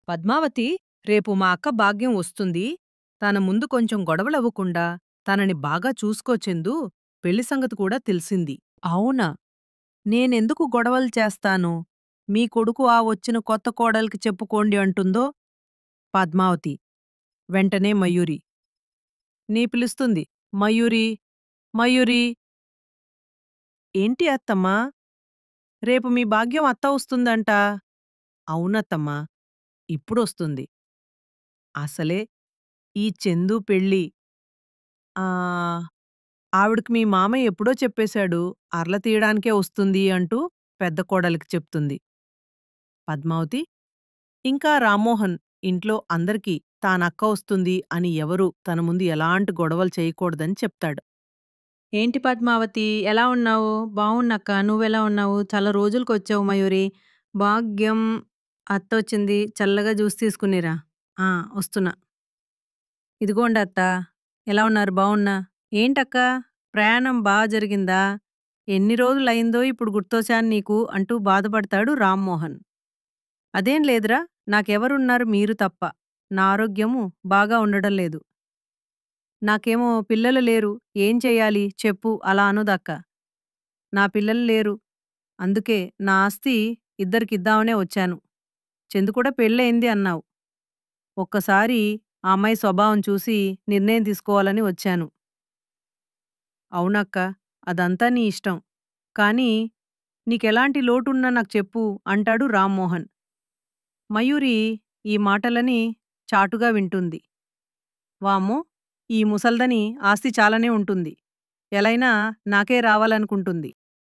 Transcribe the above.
పద్మావతి, రేపు మా అక్క భాగ్యం వస్తుంది. తన ముందు కొంచెం గొడవలవ్వకుండా తనని బాగా చూసుకో చందూ. పెళ్లి సంగతి కూడా తెలిసింది. అవునా? నేనెందుకు గొడవలు చేస్తాను? మీ కొడుకు ఆ వచ్చిన కొత్త కోడలికి చెప్పుకోండి అంటుందో? పద్మావతి. వెంటనే మయూరి. నీ పిలుస్తుంది. మయూరీ! మయూరీ! ఏంటి అత్తమ్మా? రేపు మీ భాగ్యం అత్త వస్తుందంట. అవునత్తమ్మా. ఇప్పుడొస్తుంది. అసలే ఈ చందు పెళ్ళి. ఆవిడకి మీ మామయ్య ఎప్పుడో చెప్పేశాడు, అర్ల తీయడానికే వస్తుంది అంటూ పెద్ద కోడలికి చెప్తుంది. పద్మావతి. ఇంకా రామ్మోహన్ ఇంట్లో అందరికీ తానక్క వస్తుంది అని ఎవరూ తన ముందు ఎలాంటి గొడవలు చేయకూడదని చెప్తాడు. ఏంటి పద్మావతి, ఎలా ఉన్నావు? బావున్నాక్క. నువ్వెలా ఉన్నావు? చాలా రోజులకొచ్చావు మయూరి. భాగ్యం అత్తొచ్చింది. చల్లగా జ్యూస్ తీసుకునిరా. ఆ! వస్తున్నా. ఇదిగోండి అత్తా. ఎలా ఉన్నారు? బావున్నా. ఏంటక్కా, ప్రయాణం జరిగిందా? ఎన్ని రోజులయిందో ఇప్పుడు గుర్తొచ్చాను నీకు అంటూ బాధపడతాడు రామ్మోహన్. అదేం లేదురా, నాకెవరున్నారు మీరు తప్ప. నా ఆరోగ్యము బాగా ఉండడం లేదు. నాకేమో పిల్లలు లేరు. ఏం చెయ్యాలి చెప్పు అలా అనొద్దక్క. నా పిల్లలు లేరు. అందుకే నా ఆస్తి ఇద్దరికిద్దామనే వచ్చాను. చందు కూడా పెళ్ళయింది అన్నావు. ఒక్కసారి ఆ అమ్మాయి స్వభావం చూసి నిర్ణయం తీసుకోవాలని వచ్చాను. అవునక్కా, అదంతా నీ ఇష్టం. కానీ నీకెలాంటి లోటున్నా నాకు చెప్పు అంటాడు రామ్మోహన్. మయూరి ఈ మాటలని చాటుగా వింటుంది. వామ్మో! ఈ ముసల్దని ఆస్తి చాలానే ఉంటుంది. ఎలైనా నాకే రావాలనుకుంటుంది.